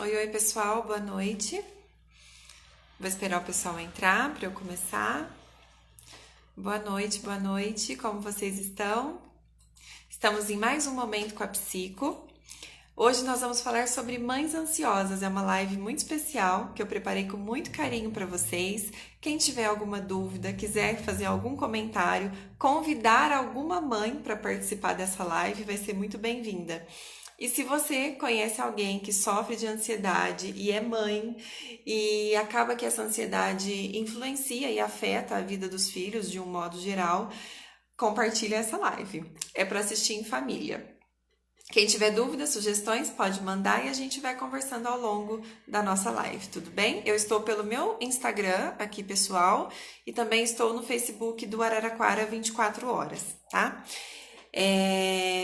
Oi, oi pessoal, boa noite. Vou esperar o pessoal entrar para eu começar. Boa noite, como vocês estão? Estamos em mais um Momento com a Psico. Hoje nós vamos falar sobre mães ansiosas. É uma live muito especial que eu preparei com muito carinho para vocês. Quem tiver alguma dúvida, quiser fazer algum comentário, convidar alguma mãe para participar dessa live, vai ser muito bem-vinda. E se você conhece alguém que sofre de ansiedade e é mãe e acaba que essa ansiedade influencia e afeta a vida dos filhos de um modo geral, compartilha essa live. É para assistir em família. Quem tiver dúvidas, sugestões, pode mandar e a gente vai conversando ao longo da nossa live, tudo bem? Eu estou pelo meu Instagram aqui, pessoal, e também estou no Facebook do Araraquara 24 horas, tá?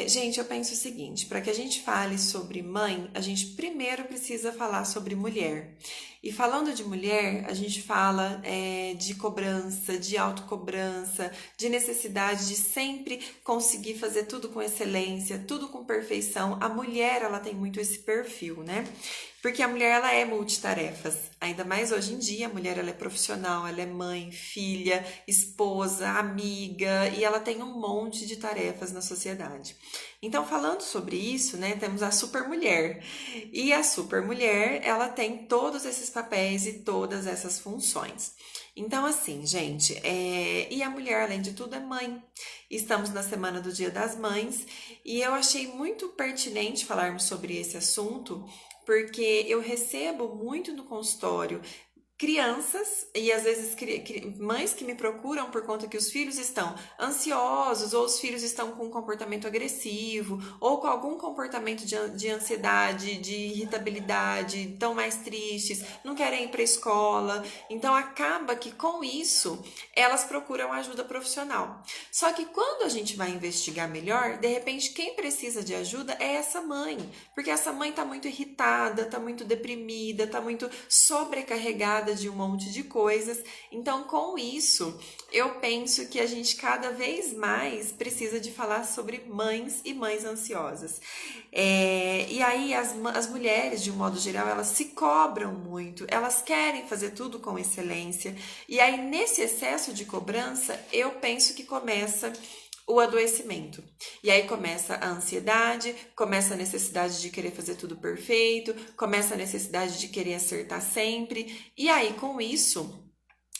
Gente, eu penso o seguinte, para que a gente fale sobre mãe, a gente primeiro precisa falar sobre mulher. E falando de mulher, a gente fala de cobrança, de autocobrança, de necessidade de sempre conseguir fazer tudo com excelência, tudo com perfeição. A mulher, ela tem muito esse perfil, né? Porque a mulher, ela é multitarefas. Ainda mais hoje em dia, a mulher, ela é profissional, ela é mãe, filha, esposa, amiga, e ela tem um monte de tarefas na sociedade. Então, falando sobre isso, né, temos a supermulher. E a supermulher, ela tem todos esses papéis e todas essas funções. Então, assim, gente, e a mulher, além de tudo, é mãe. Estamos na semana do Dia das Mães e eu achei muito pertinente falarmos sobre esse assunto, porque eu recebo muito no consultório crianças e às vezes mães que me procuram por conta que os filhos estão ansiosos ou os filhos estão com um comportamento agressivo ou com algum comportamento de ansiedade, de irritabilidade, estão mais tristes, não querem ir para a escola. Então acaba que com isso elas procuram ajuda profissional. Só que quando a gente vai investigar melhor, de repente quem precisa de ajuda é essa mãe, porque essa mãe está muito irritada, está muito deprimida, está muito sobrecarregada de um monte de coisas. Então, com isso, eu penso que a gente cada vez mais precisa de falar sobre mães e mães ansiosas. E aí, as mulheres, de um modo geral, elas se cobram muito, elas querem fazer tudo com excelência. E aí, nesse excesso de cobrança, eu penso que começa o adoecimento. E aí começa a ansiedade, começa a necessidade de querer fazer tudo perfeito, começa a necessidade de querer acertar sempre. E aí, com isso,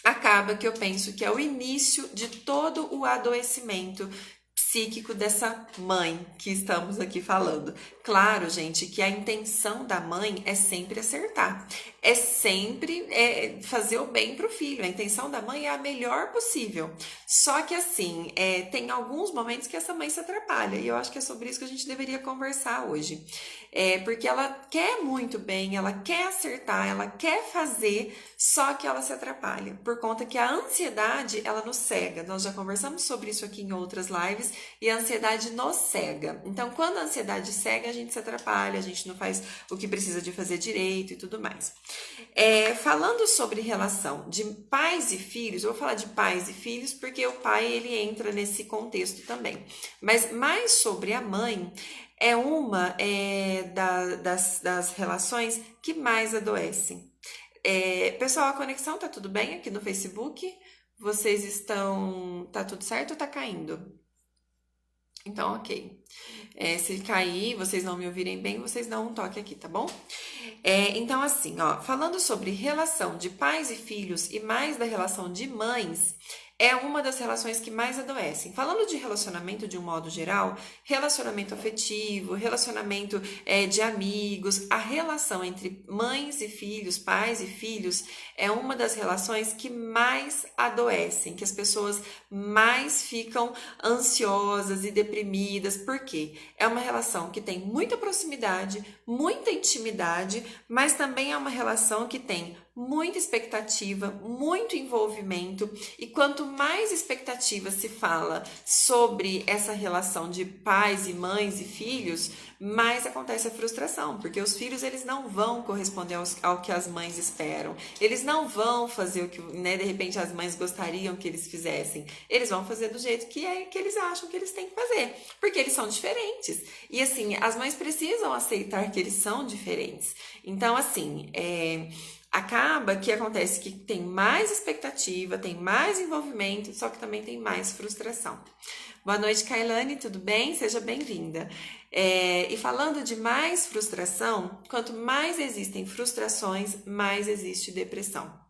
acaba que eu penso que é o início de todo o adoecimento psíquico dessa mãe que estamos aqui falando. Claro, gente, que a intenção da mãe é sempre acertar, é sempre fazer o bem para o filho. A intenção da mãe é a melhor possível. Só que assim, tem alguns momentos que essa mãe se atrapalha e eu acho que é sobre isso que a gente deveria conversar hoje. Porque ela quer muito bem, ela quer acertar, ela quer fazer, só que ela se atrapalha por conta que a ansiedade, ela nos cega. Nós já conversamos sobre isso aqui em outras lives e a ansiedade nos cega. Então, quando a ansiedade cega, a gente se atrapalha, a gente não faz o que precisa de fazer direito e tudo mais. Falando sobre relação de pais e filhos, eu vou falar de pais e filhos porque o pai, ele entra nesse contexto também. Mas mais sobre a mãe, é uma das relações que mais adoecem. Pessoal, a conexão tá tudo bem aqui no Facebook? Vocês estão... Tá tudo certo ou tá caindo? Então, ok. Se cair, vocês não me ouvirem bem, vocês dão um toque aqui, tá bom? Então, assim, ó, falando sobre relação de pais e filhos e mais da relação de mães, é uma das relações que mais adoecem. Falando de relacionamento de um modo geral, relacionamento afetivo, relacionamento de amigos, a relação entre mães e filhos, pais e filhos, é uma das relações que mais adoecem, que as pessoas mais ficam ansiosas e deprimidas. Por quê? É uma relação que tem muita proximidade, muita intimidade, mas também é uma relação que tem muita expectativa, muito envolvimento, e quanto mais expectativa se fala sobre essa relação de pais e mães e filhos, mais acontece a frustração, porque os filhos eles não vão corresponder ao que as mães esperam, eles não vão fazer o que, né, de repente as mães gostariam que eles fizessem, eles vão fazer do jeito que eles acham que eles têm que fazer, porque eles são diferentes, e assim, as mães precisam aceitar que eles são diferentes. Então assim, acaba que acontece que tem mais expectativa, tem mais envolvimento, só que também tem mais frustração. Boa noite, Kailane, tudo bem? Seja bem-vinda. E falando de mais frustração, quanto mais existem frustrações, mais existe depressão.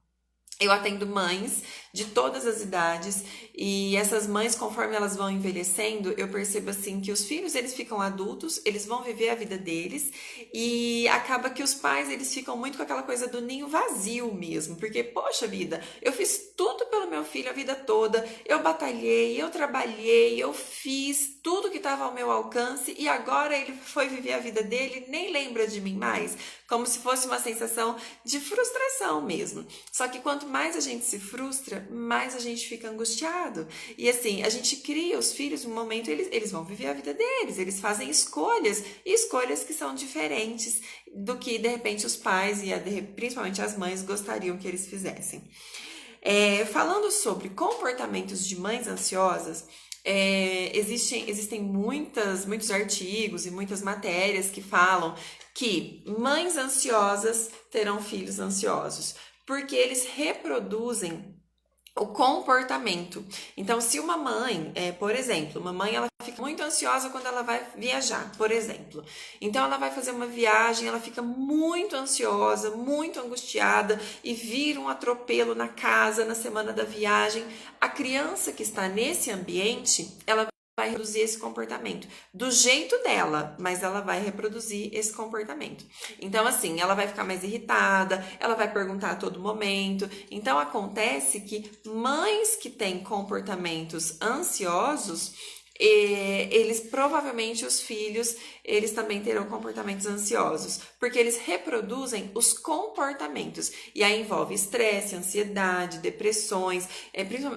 Eu atendo mães de todas as idades e essas mães, conforme elas vão envelhecendo, eu percebo assim que os filhos eles ficam adultos, eles vão viver a vida deles e acaba que os pais eles ficam muito com aquela coisa do ninho vazio mesmo, porque poxa vida, eu fiz tudo pelo meu filho a vida toda, eu batalhei, eu trabalhei, eu fiz tudo que estava ao meu alcance e agora ele foi viver a vida dele, nem lembra de mim mais, como se fosse uma sensação de frustração mesmo. Só que quanto mais a gente se frustra, mais a gente fica angustiado. E assim, a gente cria os filhos no momento, eles vão viver a vida deles, eles fazem escolhas, e escolhas que são diferentes do que, de repente, os pais e principalmente as mães gostariam que eles fizessem. Falando sobre comportamentos de mães ansiosas, existem muitos artigos e muitas matérias que falam que mães ansiosas terão filhos ansiosos, porque eles reproduzem o comportamento. Então, se uma mãe, por exemplo, uma mãe ela fica muito ansiosa quando ela vai viajar, por exemplo. Então, ela vai fazer uma viagem, ela fica muito ansiosa, muito angustiada e vira um atropelo na casa na semana da viagem. A criança que está nesse ambiente, ela vai reproduzir esse comportamento do jeito dela, mas ela vai reproduzir esse comportamento. Então, assim, ela vai ficar mais irritada, ela vai perguntar a todo momento. Então, acontece que mães que têm comportamentos ansiosos, eles provavelmente os filhos eles também terão comportamentos ansiosos, porque eles reproduzem os comportamentos e aí envolve estresse, ansiedade, depressões,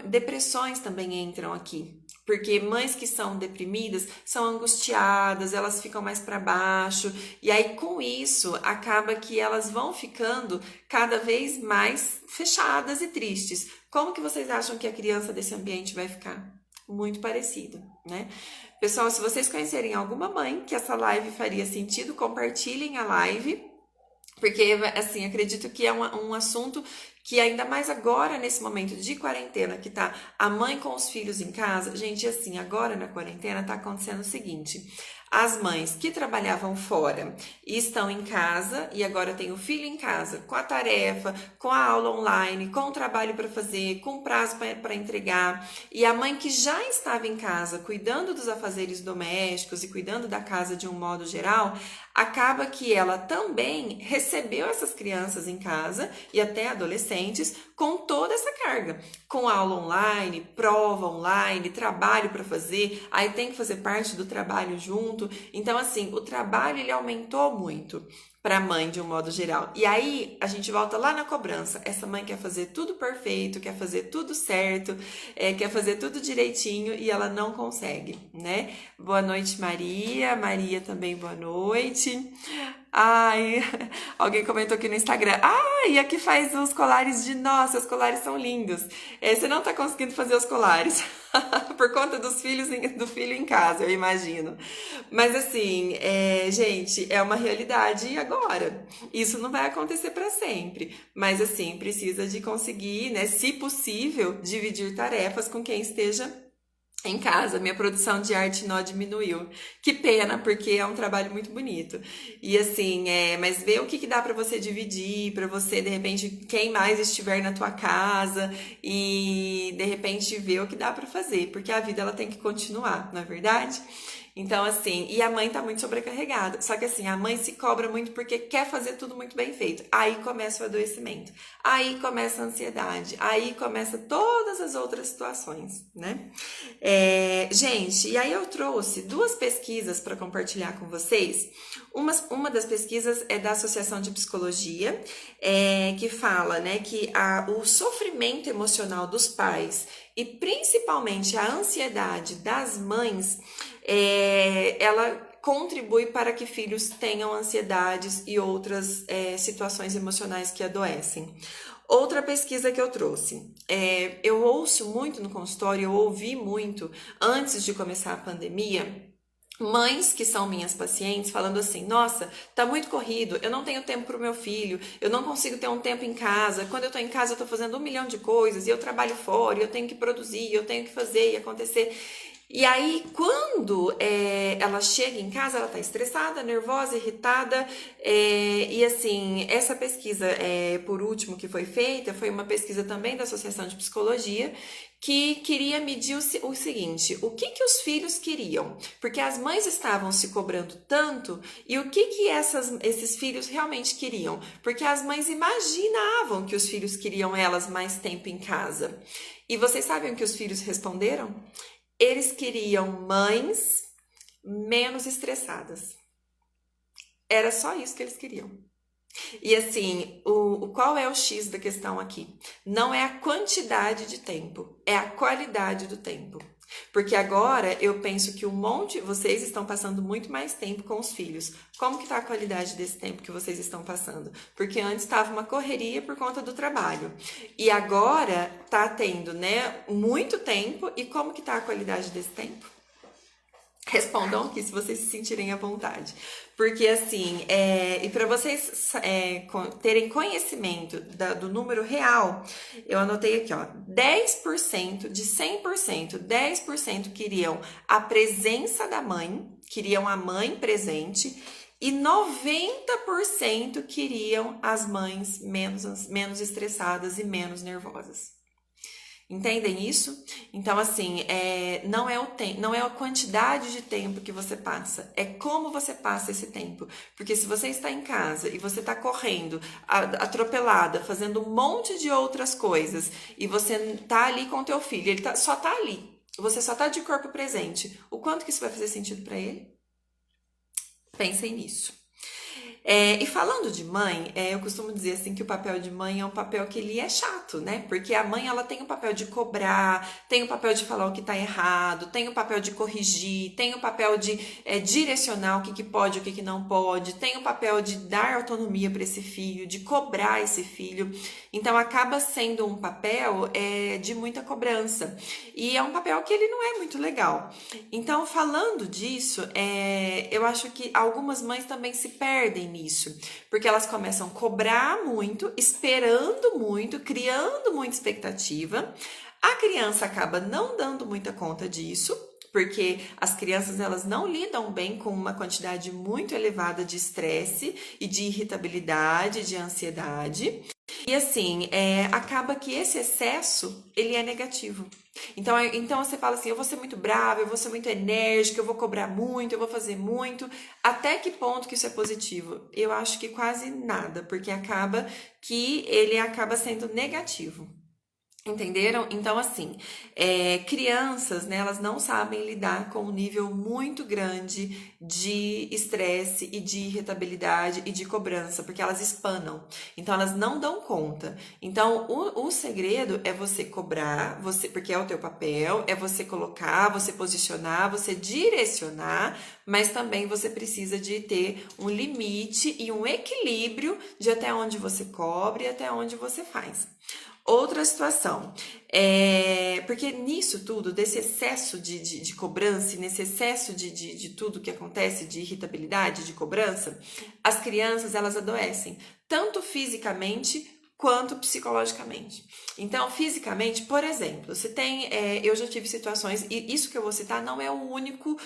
depressões também entram aqui. Porque mães que são deprimidas são angustiadas, elas ficam mais para baixo, e aí com isso acaba que elas vão ficando cada vez mais fechadas e tristes. Como que vocês acham que a criança desse ambiente vai ficar? Muito parecido, né? Pessoal, se vocês conhecerem alguma mãe que essa live faria sentido, compartilhem a live, porque, assim, acredito que é um assunto que ainda mais agora, nesse momento de quarentena, que tá a mãe com os filhos em casa, gente, assim, agora na quarentena tá acontecendo o seguinte, as mães que trabalhavam fora e estão em casa e agora tem o filho em casa, com a tarefa, com a aula online, com o trabalho para fazer, com prazo para entregar, e a mãe que já estava em casa cuidando dos afazeres domésticos e cuidando da casa de um modo geral, acaba que ela também recebeu essas crianças em casa e até adolescentes com toda essa carga, com aula online, prova online, trabalho para fazer, aí tem que fazer parte do trabalho junto. Então, assim, o trabalho ele aumentou muito para a mãe de um modo geral. E aí a gente volta lá na cobrança. Essa mãe quer fazer tudo perfeito, quer fazer tudo certo, quer fazer tudo direitinho e ela não consegue, né? Boa noite, Maria. Maria também, boa noite. Ai, alguém comentou aqui no Instagram. E aqui faz os colares de... Nossa, os colares são lindos. Você não tá conseguindo fazer os colares por conta do filho em casa, eu imagino. Mas assim, gente, é uma realidade agora. Isso não vai acontecer para sempre. Mas assim, precisa de conseguir, né, se possível, dividir tarefas com quem esteja em casa. Minha produção de arte nó diminuiu. Que pena, porque é um trabalho muito bonito. E assim, mas vê o que dá para você dividir, para você, de repente, quem mais estiver na tua casa e, de repente, ver o que dá para fazer, porque a vida ela tem que continuar, não é verdade? Então, assim, e a mãe tá muito sobrecarregada. Só que assim, a mãe se cobra muito porque quer fazer tudo muito bem feito. Aí começa o adoecimento. Aí começa a ansiedade. Aí começa todas as outras situações, né? Gente, e aí eu trouxe duas pesquisas para compartilhar com vocês. Uma das pesquisas é da Associação de Psicologia, que fala, né, que o sofrimento emocional dos pais e principalmente a ansiedade das mães, ela contribui para que filhos tenham ansiedades e outras situações emocionais que adoecem. Outra pesquisa que eu trouxe, eu ouço muito no consultório, eu ouvi muito antes de começar a pandemia, mães que são minhas pacientes falando assim: nossa, tá muito corrido, eu não tenho tempo para o meu filho, eu não consigo ter um tempo em casa, quando eu tô em casa eu tô fazendo 1 milhão de coisas, e eu trabalho fora, e eu tenho que produzir, eu tenho que fazer e acontecer. E aí, quando ela chega em casa, ela tá estressada, nervosa, irritada, e assim, essa pesquisa, por último, que foi feita, foi uma pesquisa também da Associação de Psicologia, que queria medir o seguinte: o que os filhos queriam? Porque as mães estavam se cobrando tanto, e o que esses filhos realmente queriam? Porque as mães imaginavam que os filhos queriam elas mais tempo em casa. E vocês sabem o que os filhos responderam? Eles queriam mães menos estressadas. Era só isso que eles queriam. E assim, qual é o X da questão aqui? Não é a quantidade de tempo, é a qualidade do tempo. Porque agora eu penso que vocês estão passando muito mais tempo com os filhos. Como que tá a qualidade desse tempo que vocês estão passando? Porque antes estava uma correria por conta do trabalho. E agora tá tendo, né, muito tempo. E como que tá a qualidade desse tempo? Respondam aqui se vocês se sentirem à vontade. Porque assim, e para vocês terem conhecimento do número real, eu anotei aqui, ó, 10% de 100%, 10% queriam a presença da mãe, queriam a mãe presente, e 90% queriam as mães menos estressadas e menos nervosas. Entendem isso? Então, assim, não é a quantidade de tempo que você passa, é como você passa esse tempo. Porque se você está em casa e você está correndo, atropelada, fazendo um monte de outras coisas, e você tá ali com o teu filho, ele só tá ali, você só tá de corpo presente, o quanto que isso vai fazer sentido para ele? Pensem nisso. E falando de mãe, eu costumo dizer assim que o papel de mãe é um papel que ele é chato, né? Porque a mãe, ela tem o papel de cobrar, tem o papel de falar o que tá errado, tem o papel de corrigir, tem o papel de direcionar o que pode e o que não pode, tem o papel de dar autonomia para esse filho, de cobrar esse filho. Então acaba sendo um papel de muita cobrança. E é um papel que ele não é muito legal. Então, falando disso, eu acho que algumas mães também se perdem nisso, porque elas começam a cobrar muito, esperando muito, criando muita expectativa. A criança acaba não dando muita conta disso, porque as crianças elas não lidam bem com uma quantidade muito elevada de estresse e de irritabilidade, de ansiedade. E assim, acaba que esse excesso, ele é negativo. Então você fala assim: eu vou ser muito brava, eu vou ser muito enérgica, eu vou cobrar muito, eu vou fazer muito. Até que ponto que isso é positivo? Eu acho que quase nada, porque acaba que ele acaba sendo negativo. Entenderam? Então, assim, crianças, né, elas não sabem lidar com um nível muito grande de estresse e de irritabilidade e de cobrança, porque elas espanam. Então, elas não dão conta. Então, o segredo é você cobrar, porque é o teu papel, é você colocar, você posicionar, você direcionar, mas também você precisa de ter um limite e um equilíbrio de até onde você cobre e até onde você faz. Outra situação, porque nisso tudo, desse excesso de cobrança, nesse excesso de tudo que acontece, de irritabilidade, de cobrança, as crianças elas adoecem, tanto fisicamente quanto psicologicamente. Então, fisicamente, por exemplo, se tem, eu já tive situações, e isso que eu vou citar não é o único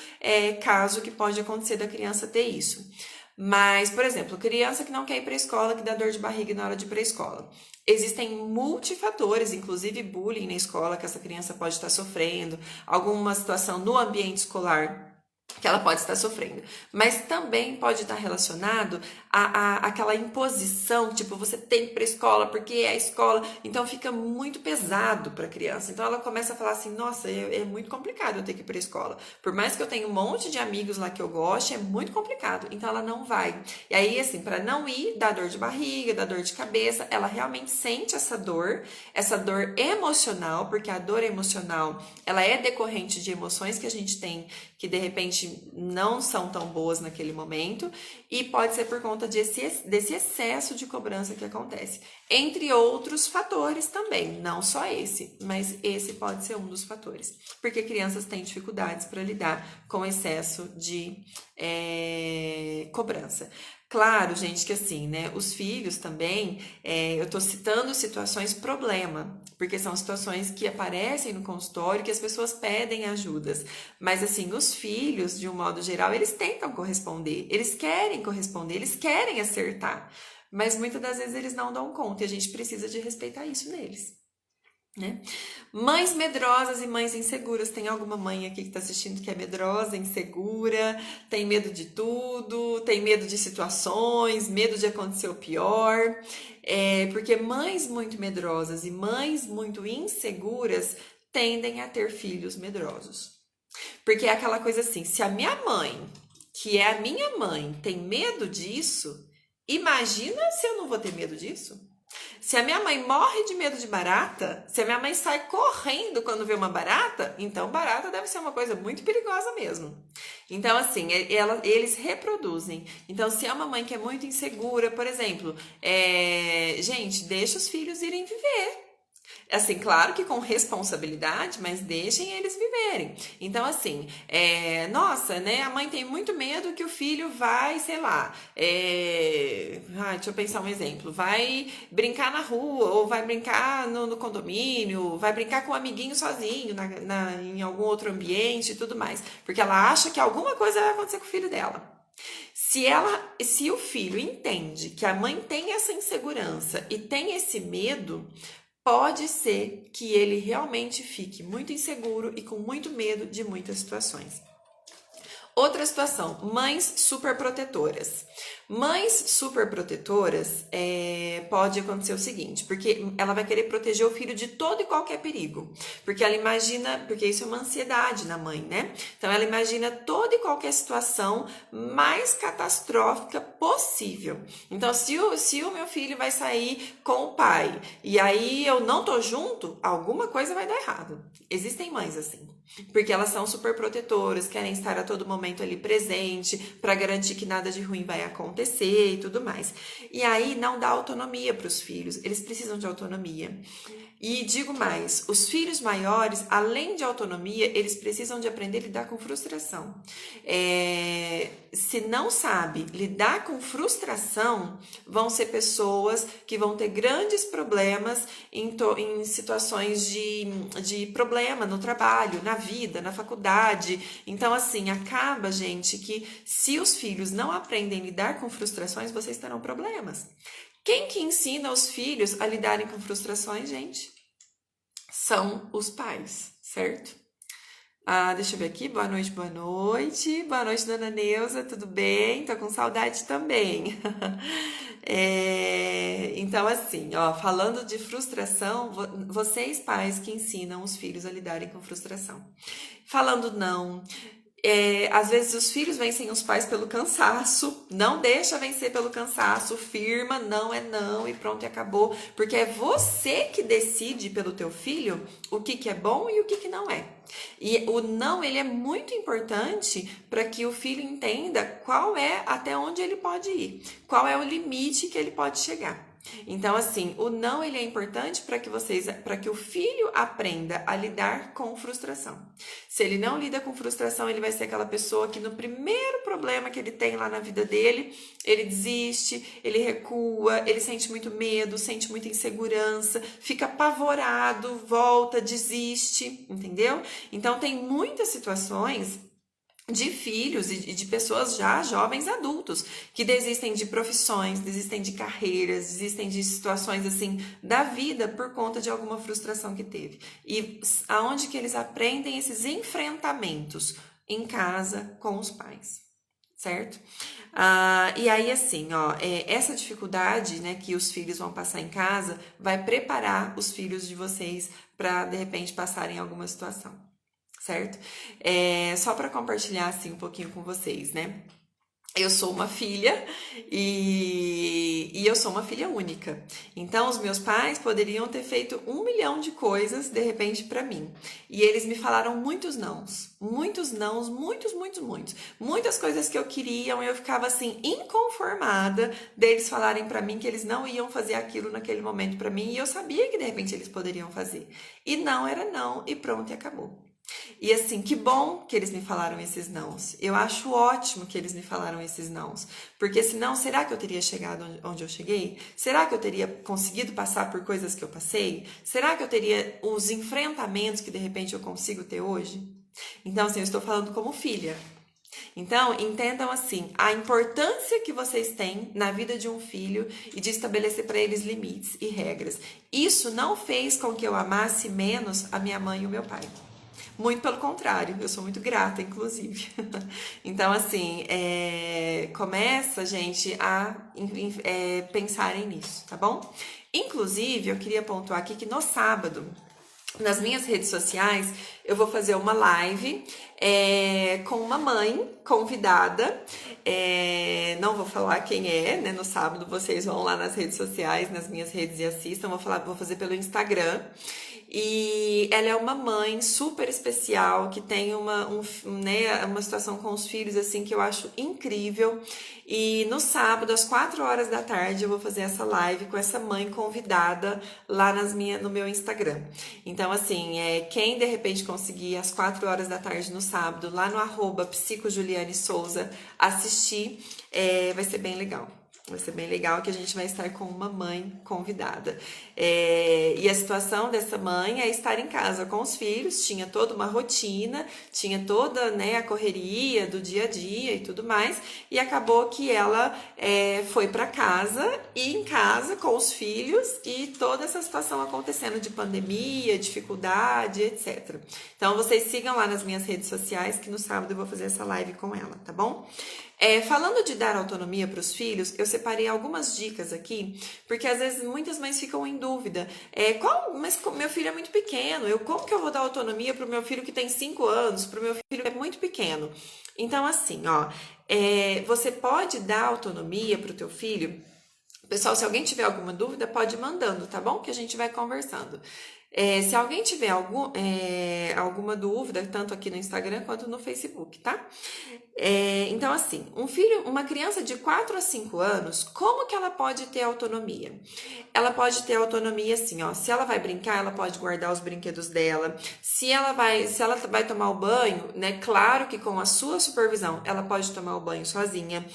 caso que pode acontecer da criança ter isso. Mas, por exemplo, criança que não quer ir para a escola, que dá dor de barriga na hora de ir para a escola. Existem multifatores, inclusive bullying na escola, que essa criança pode estar sofrendo, alguma situação no ambiente escolar que ela pode estar sofrendo, mas também pode estar relacionado àquela imposição, tipo, você tem que ir para a escola porque é a escola, então fica muito pesado para a criança. Então ela começa a falar assim, nossa, é muito complicado eu ter que ir para a escola. Por mais que eu tenha um monte de amigos lá que eu goste, é muito complicado. Então ela não vai. E aí, assim, para não ir, dá dor de barriga, dá dor de cabeça, ela realmente sente essa dor emocional, porque a dor emocional, ela é decorrente de emoções que a gente tem que de repente não são tão boas naquele momento, e pode ser por conta desse excesso de cobrança que acontece. Entre outros fatores também, não só esse, mas esse pode ser um dos fatores, porque crianças têm dificuldades para lidar com excesso de cobrança. Claro, gente, que assim, né, os filhos também, eu tô citando situações problema, porque são situações que aparecem no consultório, que as pessoas pedem ajudas, mas assim, os filhos, de um modo geral, eles tentam corresponder, eles querem acertar, mas muitas das vezes eles não dão conta, e a gente precisa de respeitar isso neles. Né? Mães medrosas e mães inseguras. Tem alguma mãe aqui que está assistindo que é medrosa, insegura, tem medo de tudo, tem medo de situações, medo de acontecer o pior? Porque mães muito medrosas e mães muito inseguras tendem a ter filhos medrosos. Porque é aquela coisa assim, se a minha mãe, que é a minha mãe, tem medo disso, imagina se eu não vou ter medo disso? Se a minha mãe morre de medo de barata, se a minha mãe sai correndo quando vê uma barata, então barata deve ser uma coisa muito perigosa mesmo. Então, assim, eles reproduzem. Então, se é uma mãe que é muito insegura, por exemplo, gente, deixa os filhos irem viver. Assim, claro que com responsabilidade, mas deixem eles viverem. Então, assim, nossa, né? A mãe tem muito medo que o filho vai, sei lá, deixa eu pensar um exemplo. Vai brincar na rua, ou vai brincar no condomínio, vai brincar com um amiguinho sozinho, em algum outro ambiente e tudo mais. Porque ela acha que alguma coisa vai acontecer com o filho dela. Se o filho entende que a mãe tem essa insegurança e tem esse medo, pode ser que ele realmente fique muito inseguro e com muito medo de muitas situações. Outra situação, mães superprotetoras. Mães superprotetoras, pode acontecer o seguinte, porque ela vai querer proteger o filho de todo e qualquer perigo. Porque ela imagina, porque isso é uma ansiedade na mãe, né? Então ela imagina toda e qualquer situação mais catastrófica possível. Então, se o meu filho vai sair com o pai e aí eu não tô junto, alguma coisa vai dar errado. Existem mães assim. Porque elas são super protetoras, querem estar a todo momento ali presente para garantir que nada de ruim vai acontecer e tudo mais. E aí não dá autonomia para os filhos, eles precisam de autonomia. E digo mais, os filhos maiores, além de autonomia, eles precisam de aprender a lidar com frustração. Se não sabe lidar com frustração, vão ser pessoas que vão ter grandes problemas em situações de problema no trabalho, na vida, na faculdade. Então, assim, acaba, gente, que se os filhos não aprendem a lidar com frustrações, vocês terão problemas. Quem que ensina os filhos a lidarem com frustrações, gente? São os pais, certo? Deixa eu ver aqui, boa noite, boa noite. Boa noite, dona Neuza, tudo bem? Tô com saudade também. Então, assim, ó, falando de frustração, vocês pais que ensinam os filhos a lidarem com frustração. Falando não... às vezes os filhos vencem os pais pelo cansaço, não deixa vencer pelo cansaço, firma, não é não e pronto, e acabou, porque é você que decide pelo teu filho o que é bom e o que não é. E o não, ele é muito importante para que o filho entenda qual é, até onde ele pode ir, qual é o limite que ele pode chegar. Então, assim, o não, ele é importante para que o filho aprenda a lidar com frustração. Se ele não lida com frustração, ele vai ser aquela pessoa que no primeiro problema que ele tem lá na vida dele, ele desiste, ele recua, ele sente muito medo, sente muita insegurança, fica apavorado, volta, desiste, entendeu? Então, tem muitas situações de filhos e de pessoas já jovens adultos que desistem de profissões, desistem de carreiras, desistem de situações assim da vida por conta de alguma frustração que teve. E aonde que eles aprendem esses enfrentamentos? em casa com os pais, certo? E aí, assim, ó, essa dificuldade, né, que os filhos vão passar em casa vai preparar os filhos de vocês para, de repente, passarem alguma situação, certo? Só para compartilhar, assim, um pouquinho com vocês, né? Eu sou uma filha e eu sou uma filha única. Então, os meus pais poderiam ter feito 1 milhão de coisas de repente para mim. E eles me falaram muitos nãos, muitos, muitos. Muitas coisas que eu queria, eu ficava assim inconformada deles falarem para mim que eles não iam fazer aquilo naquele momento para mim e eu sabia que de repente eles poderiam fazer. E não era não e pronto e acabou. E assim, que bom que eles me falaram esses nãos. Eu acho ótimo que eles me falaram esses nãos. Porque senão, será que eu teria chegado onde eu cheguei? Será que eu teria conseguido passar por coisas que eu passei? Será que eu teria os enfrentamentos que de repente eu consigo ter hoje? Então, assim, eu estou falando como filha. Então, entendam assim, a importância que vocês têm na vida de um filho e de estabelecer para eles limites e regras. Isso não fez com que eu amasse menos a minha mãe e o meu pai. Muito pelo contrário, eu sou muito grata, inclusive. Então, assim, começa, gente, a pensarem nisso, tá bom? Inclusive, eu queria pontuar aqui que no sábado, nas minhas redes sociais, eu vou fazer uma live com uma mãe convidada. Não vou falar quem é, né? No sábado vocês vão lá nas redes sociais, nas minhas redes e assistam. Vou fazer pelo Instagram. E ela é uma mãe super especial, que tem uma situação com os filhos assim que eu acho incrível. E no sábado, às 4 horas da tarde, eu vou fazer essa live com essa mãe convidada lá no meu Instagram. Então, assim, quem de repente conseguir às 4 horas da tarde no sábado, lá no @psicojulianesouza, assistir, vai ser bem legal. Vai ser bem legal que a gente vai estar com uma mãe convidada. E a situação dessa mãe é estar em casa com os filhos, tinha toda uma rotina, tinha toda, né, a correria do dia a dia e tudo mais, e acabou que ela foi para casa e em casa com os filhos e toda essa situação acontecendo de pandemia, dificuldade, etc. Então vocês sigam lá nas minhas redes sociais que no sábado eu vou fazer essa live com ela, tá bom? Falando de dar autonomia para os filhos, eu separei algumas dicas aqui, porque às vezes muitas mães ficam em dúvida. Mas meu filho é muito pequeno, como que eu vou dar autonomia para o meu filho que tem 5 anos, para o meu filho que é muito pequeno? Então, assim, ó, você pode dar autonomia para o teu filho. Pessoal, se alguém tiver alguma dúvida, pode ir mandando, tá bom? Que a gente vai conversando. Se alguém tiver alguma dúvida, tanto aqui no Instagram quanto no Facebook, tá? Então, assim, uma criança de 4 a 5 anos, como que ela pode ter autonomia? Ela pode ter autonomia assim, ó. Se ela vai brincar, ela pode guardar os brinquedos dela. Se ela vai tomar o banho, né? Claro que com a sua supervisão, ela pode tomar o banho sozinha.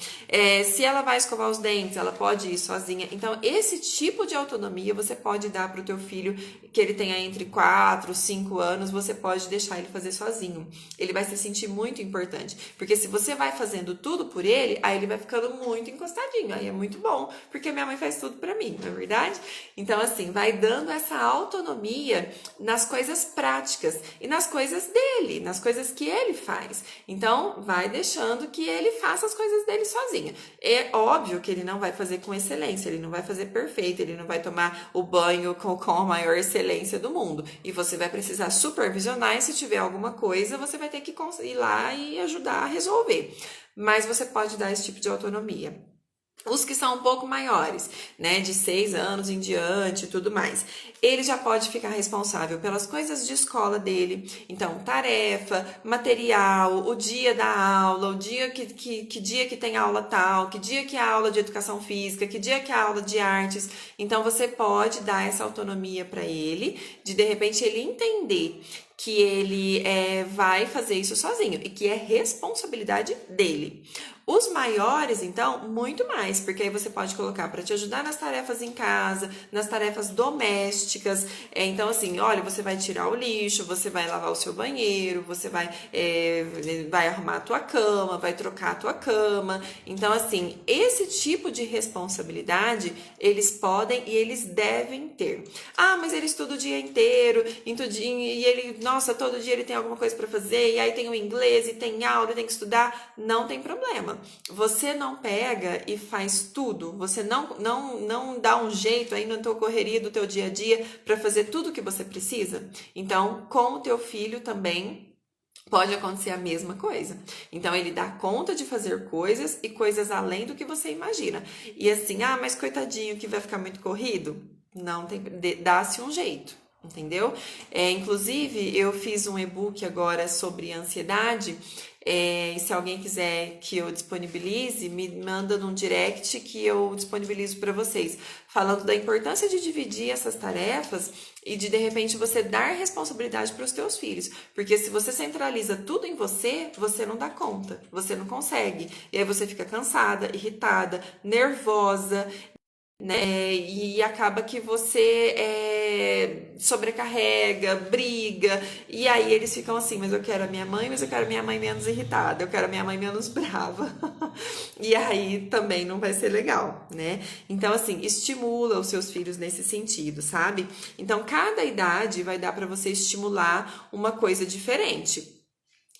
Se ela vai escovar os dentes, ela pode ir sozinha. Então, esse tipo de autonomia você pode dar para o teu filho que ele tenha entre 4 e 5 anos, você pode deixar ele fazer sozinho. Ele vai se sentir muito importante, porque se você vai fazendo tudo por ele, aí ele vai ficando muito encostadinho, aí é muito bom, porque minha mãe faz tudo pra mim, não é verdade? Então, assim, vai dando essa autonomia nas coisas práticas e nas coisas dele, nas coisas que ele faz. Então, vai deixando que ele faça as coisas dele sozinho. É óbvio que ele não vai fazer com excelência, ele não vai fazer perfeito, ele não vai tomar o banho com a maior excelência do mundo. E você vai precisar supervisionar e se tiver alguma coisa, você vai ter que ir lá e ajudar a resolver. Mas você pode dar esse tipo de autonomia. Os que são um pouco maiores, né, de 6 anos em diante e tudo mais, ele já pode ficar responsável pelas coisas de escola dele. Então, tarefa, material, o dia da aula, o dia que dia que tem aula tal, que dia que é a aula de educação física, que dia que é a aula de artes. Então, você pode dar essa autonomia para ele, de repente ele entender que ele vai fazer isso sozinho e que é responsabilidade dele. Os maiores, então, muito mais, porque aí você pode colocar para te ajudar nas tarefas em casa, nas tarefas domésticas. Então, assim, olha, você vai tirar o lixo, você vai lavar o seu banheiro, você vai arrumar a tua cama, vai trocar a tua cama. Então, assim, esse tipo de responsabilidade eles podem e eles devem ter. Ah, mas ele estuda o dia inteiro, e ele, nossa, todo dia ele tem alguma coisa para fazer, e aí tem o inglês, e tem aula, e tem que estudar. Não tem problema. Você não pega e faz tudo. Você não dá um jeito aí na tua correria do teu dia a dia para fazer tudo o que você precisa. Então, com o teu filho também pode acontecer a mesma coisa. Então, ele dá conta de fazer coisas e coisas além do que você imagina. E assim, ah, mas coitadinho que vai ficar muito corrido? Não tem, dá-se um jeito. Entendeu? Inclusive, eu fiz um e-book agora sobre ansiedade. E se alguém quiser que eu disponibilize, me manda num direct que eu disponibilizo para vocês, falando da importância de dividir essas tarefas e de repente você dar responsabilidade para os teus filhos, porque se você centraliza tudo em você, você não dá conta, você não consegue, e aí você fica cansada, irritada, nervosa, né? E acaba que você sobrecarrega, briga, e aí eles ficam assim, mas eu quero a minha mãe, mas eu quero a minha mãe menos irritada, eu quero a minha mãe menos brava. E aí também não vai ser legal, né? Então, assim, estimula os seus filhos nesse sentido, sabe? Então, cada idade vai dar para você estimular uma coisa diferente.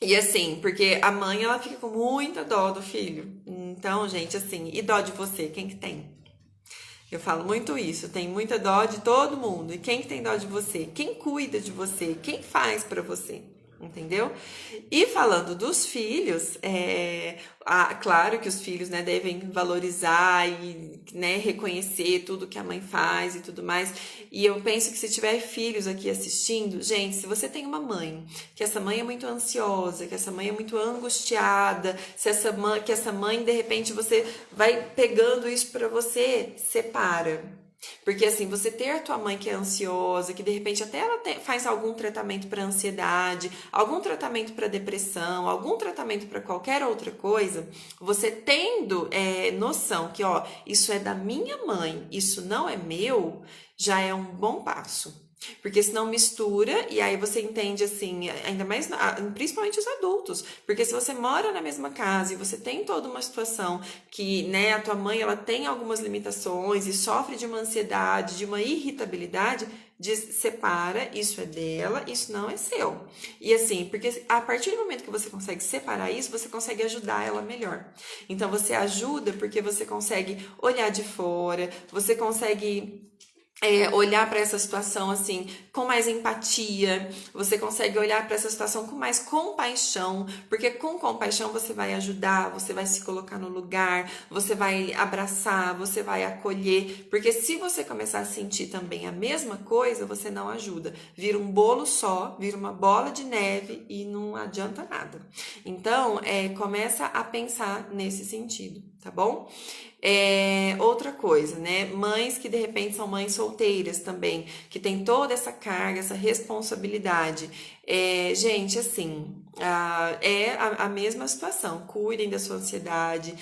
E assim, porque a mãe, ela fica com muita dó do filho. Então, gente, assim, e dó de você? Quem que tem? Eu falo muito isso, tem muita dó de todo mundo. E quem que tem dó de você? Quem cuida de você? Quem faz pra você? Entendeu? E falando dos filhos, claro que os filhos, né, devem valorizar e, né, reconhecer tudo que a mãe faz e tudo mais. E eu penso que se tiver filhos aqui assistindo, gente, se você tem uma mãe, que essa mãe é muito ansiosa, que essa mãe é muito angustiada, que essa mãe, de repente, você vai pegando isso pra você, separa. Porque assim, você ter a tua mãe que é ansiosa, que de repente até ela faz algum tratamento para ansiedade, algum tratamento para depressão, algum tratamento para qualquer outra coisa, você tendo noção que, ó, isso é da minha mãe, isso não é meu, já é um bom passo. Porque senão mistura e aí você entende assim, ainda mais, principalmente os adultos, porque se você mora na mesma casa e você tem toda uma situação que, né, a tua mãe ela tem algumas limitações e sofre de uma ansiedade, de uma irritabilidade, separa, isso é dela, isso não é seu. E assim, porque a partir do momento que você consegue separar isso, você consegue ajudar ela melhor. Então você ajuda porque você consegue olhar de fora, você consegue olhar para essa situação assim com mais empatia, você consegue olhar para essa situação com mais compaixão, porque com compaixão você vai ajudar, você vai se colocar no lugar, você vai abraçar, você vai acolher, porque se você começar a sentir também a mesma coisa, você não ajuda, vira um bolo só, vira uma bola de neve e não adianta nada. Então, começa a pensar nesse sentido, tá bom? Outra coisa, né? Mães que de repente são mães solteiras também, que tem toda essa carga, essa responsabilidade. Gente, assim, a mesma situação. Cuidem da sua ansiedade.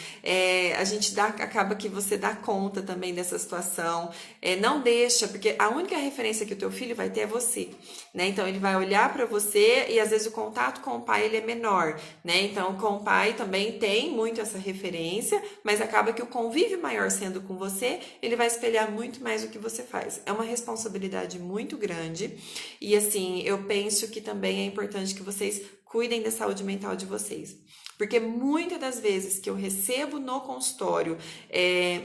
A gente acaba que você dá conta também dessa situação. Não deixa, porque a única referência que o teu filho vai ter é você, né? Então ele vai olhar para você e às vezes o contato com o pai ele é menor, né? Então com o pai também tem muito essa referência, mas acaba que o convívio maior sendo com você, ele vai espelhar muito mais o que você faz. É uma responsabilidade muito grande e assim, eu penso que também é importante que vocês cuidem da saúde mental de vocês. Porque muitas das vezes que eu recebo no consultório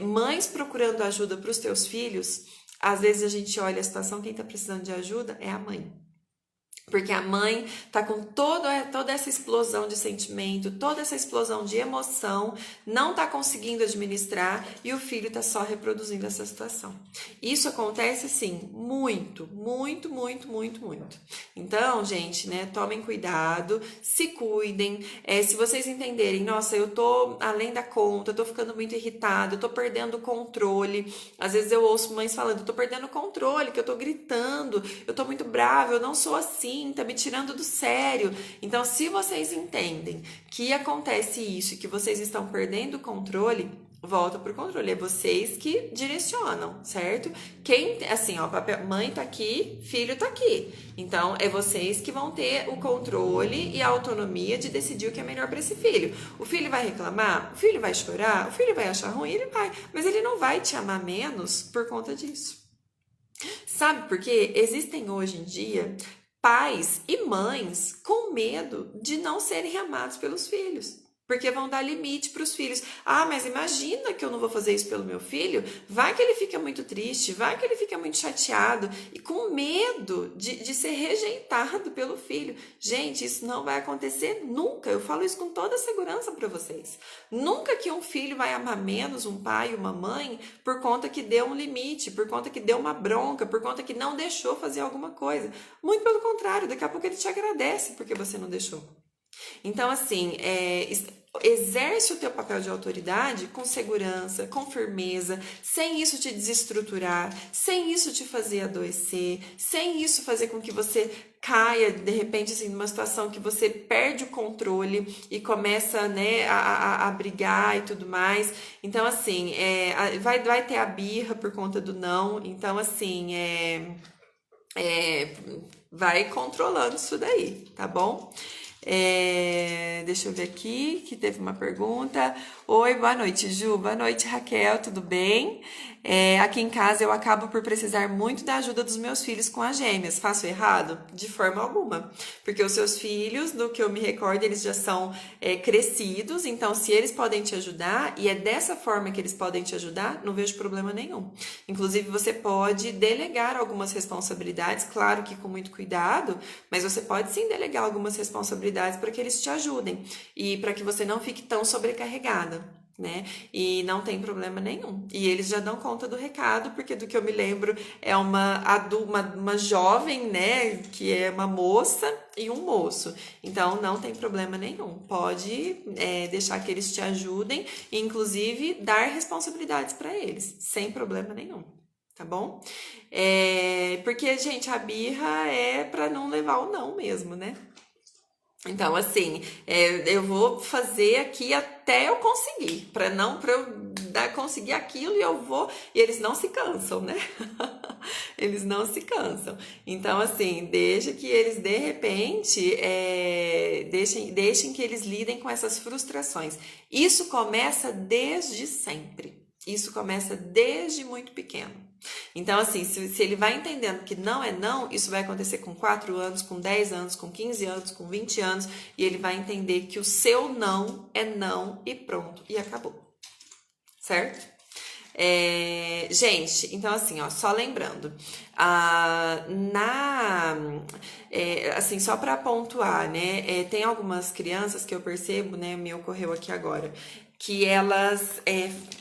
mães procurando ajuda para os teus filhos, às vezes a gente olha a situação, quem está precisando de ajuda é a mãe. Porque a mãe tá com toda essa explosão de sentimento, toda essa explosão de emoção, não tá conseguindo administrar e o filho tá só reproduzindo essa situação. Isso acontece, sim, muito, muito, muito, muito, muito. Então, gente, né, tomem cuidado, se cuidem. Se vocês entenderem, nossa, eu tô além da conta, eu tô ficando muito irritada, eu tô perdendo o controle. Às vezes eu ouço mães falando, eu tô perdendo o controle, que eu tô gritando, eu tô muito brava, eu não sou assim. assim? Tá me tirando do sério. Então, se vocês entendem que acontece isso e que vocês estão perdendo o controle, volta pro controle. É vocês que direcionam, certo? Quem, assim, ó, mãe tá aqui, filho tá aqui. Então, é vocês que vão ter o controle e a autonomia de decidir o que é melhor para esse filho. O filho vai reclamar? O filho vai chorar? O filho vai achar ruim? Ele vai. Mas ele não vai te amar menos por conta disso. Sabe por quê? Existem hoje em dia pais e mães com medo de não serem amados pelos filhos. Porque vão dar limite para os filhos. Ah, mas imagina que eu não vou fazer isso pelo meu filho. Vai que ele fica muito triste, vai que ele fica muito chateado e com medo de ser rejeitado pelo filho. Gente, isso não vai acontecer nunca. Eu falo isso com toda segurança para vocês. Nunca que um filho vai amar menos um pai e uma mãe por conta que deu um limite, por conta que deu uma bronca, por conta que não deixou fazer alguma coisa. Muito pelo contrário, daqui a pouco ele te agradece porque você não deixou. Então, assim, exerce o teu papel de autoridade com segurança, com firmeza, sem isso te desestruturar, sem isso te fazer adoecer, sem isso fazer com que você caia, de repente, assim, numa situação que você perde o controle e começa, né, a brigar e tudo mais. Então, assim, vai ter a birra por conta do não. Então, assim, vai controlando isso daí, tá bom? Deixa eu ver aqui, que teve uma pergunta. Oi, boa noite, Ju. Boa noite, Raquel, tudo bem? Aqui em casa eu acabo por precisar muito da ajuda dos meus filhos com as gêmeas. Faço errado? De forma alguma. Porque os seus filhos, do que eu me recordo, eles já são crescidos. Então, se eles podem te ajudar, e é dessa forma que eles podem te ajudar, não vejo problema nenhum. Inclusive, você pode delegar algumas responsabilidades, claro que com muito cuidado, mas você pode sim delegar algumas responsabilidades para que eles te ajudem. E para que você não fique tão sobrecarregada. Né? E não tem problema nenhum. E eles já dão conta do recado, porque do que eu me lembro é uma jovem, né, que é uma moça e um moço. Então não tem problema nenhum. Pode deixar que eles te ajudem e inclusive dar responsabilidades para eles, sem problema nenhum. Tá bom? Porque, gente, a birra é para não levar o não mesmo, né? Então, assim, eu vou fazer aqui até eu conseguir, para eu conseguir aquilo e eles não se cansam, né? Eles não se cansam. Então, assim, deixa que eles, de repente, deixem que eles lidem com essas frustrações. Isso começa desde sempre. Isso começa desde muito pequeno. Então, assim, se ele vai entendendo que não é não, isso vai acontecer com 4 anos, com 10 anos, com 15 anos, com 20 anos, e ele vai entender que o seu não é não e pronto, e acabou. Certo? Gente, então assim, ó, só lembrando, assim, só para pontuar, né, tem algumas crianças que eu percebo, né, me ocorreu aqui agora, que elas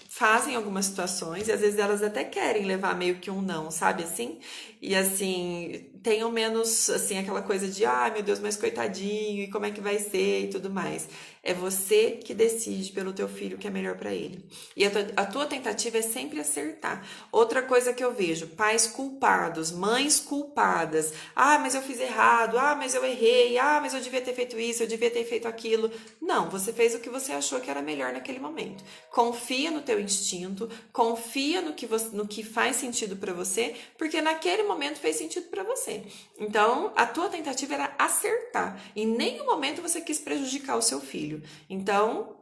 fazem algumas situações e às vezes elas até querem levar meio que um não, sabe assim? E assim, tenham menos, assim, aquela coisa de, meu Deus, mas coitadinho, e como é que vai ser e tudo mais. É você que decide pelo teu filho o que é melhor para ele. E a tua tentativa é sempre acertar. Outra coisa que eu vejo, pais culpados, mães culpadas. Mas eu fiz errado, mas eu errei, mas eu devia ter feito isso, eu devia ter feito aquilo. Não, você fez o que você achou que era melhor naquele momento. Confia no teu instinto, confia no que faz sentido para você, porque naquele momento fez sentido para você. Então, a tua tentativa era acertar. Em nenhum momento você quis prejudicar o seu filho. Então,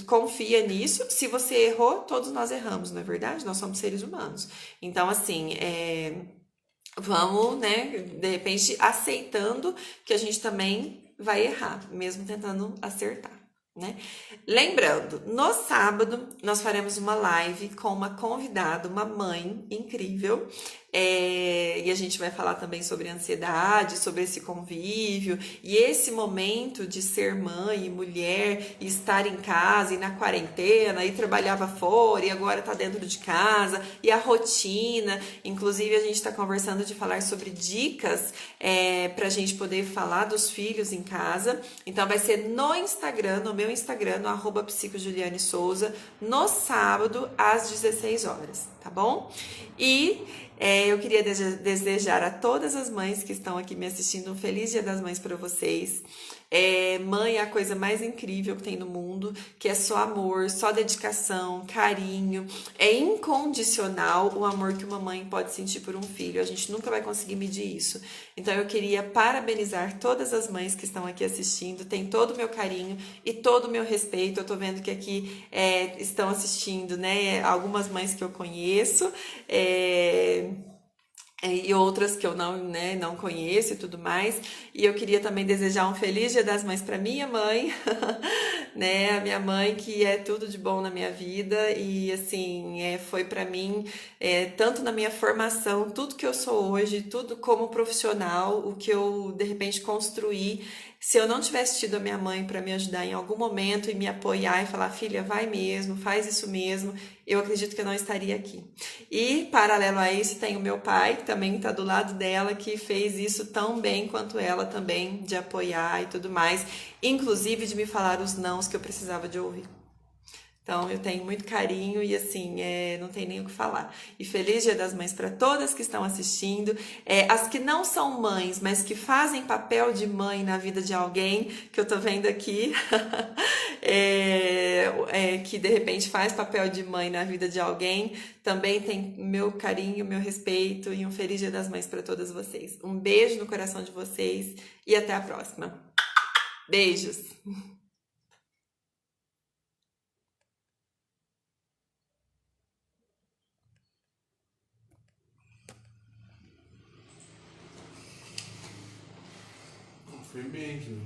confia nisso. Se você errou, todos nós erramos, não é verdade? Nós somos seres humanos. Então, assim, vamos, né, de repente, aceitando que a gente também vai errar, mesmo tentando acertar. Né? Lembrando, no sábado nós faremos uma live com uma convidada, uma mãe incrível, e a gente vai falar também sobre ansiedade, sobre esse convívio e esse momento de ser mãe e mulher e estar em casa e na quarentena e trabalhava fora e agora tá dentro de casa e a rotina. Inclusive a gente está conversando de falar sobre dicas pra gente poder falar dos filhos em casa. Então vai ser no Instagram, no meu Instagram, no @psicojulianesouza, no sábado às 16 horas. tá bom? E eu queria desejar a todas as mães que estão aqui me assistindo um feliz Dia das Mães para vocês. Mãe é a coisa mais incrível que tem no mundo, que é só amor, só dedicação, carinho. É incondicional o amor que uma mãe pode sentir por um filho. A gente nunca vai conseguir medir isso. Então eu queria parabenizar todas as mães que estão aqui assistindo. Tem todo o meu carinho e todo o meu respeito. Eu tô vendo que aqui estão assistindo, né? Algumas mães que eu conheço. E outras que eu não conheço e tudo mais. E eu queria também desejar um feliz Dia das Mães para minha mãe, né? A minha mãe que é tudo de bom na minha vida e assim, foi para mim, tanto na minha formação, tudo que eu sou hoje, tudo como profissional, o que eu de repente construí. Se eu não tivesse tido a minha mãe para me ajudar em algum momento e me apoiar e falar, filha, vai mesmo, faz isso mesmo, eu acredito que eu não estaria aqui. E, paralelo a isso, tem o meu pai, que também está do lado dela, que fez isso tão bem quanto ela também, de apoiar e tudo mais, inclusive de me falar os nãos que eu precisava de ouvir. Então, eu tenho muito carinho e, assim, não tem nem o que falar. E feliz Dia das Mães para todas que estão assistindo. As que não são mães, mas que fazem papel de mãe na vida de alguém, que eu tô vendo aqui, que de repente faz papel de mãe na vida de alguém, também tem meu carinho, meu respeito e um feliz Dia das Mães para todas vocês. Um beijo no coração de vocês e até a próxima. Beijos! Foi bem, que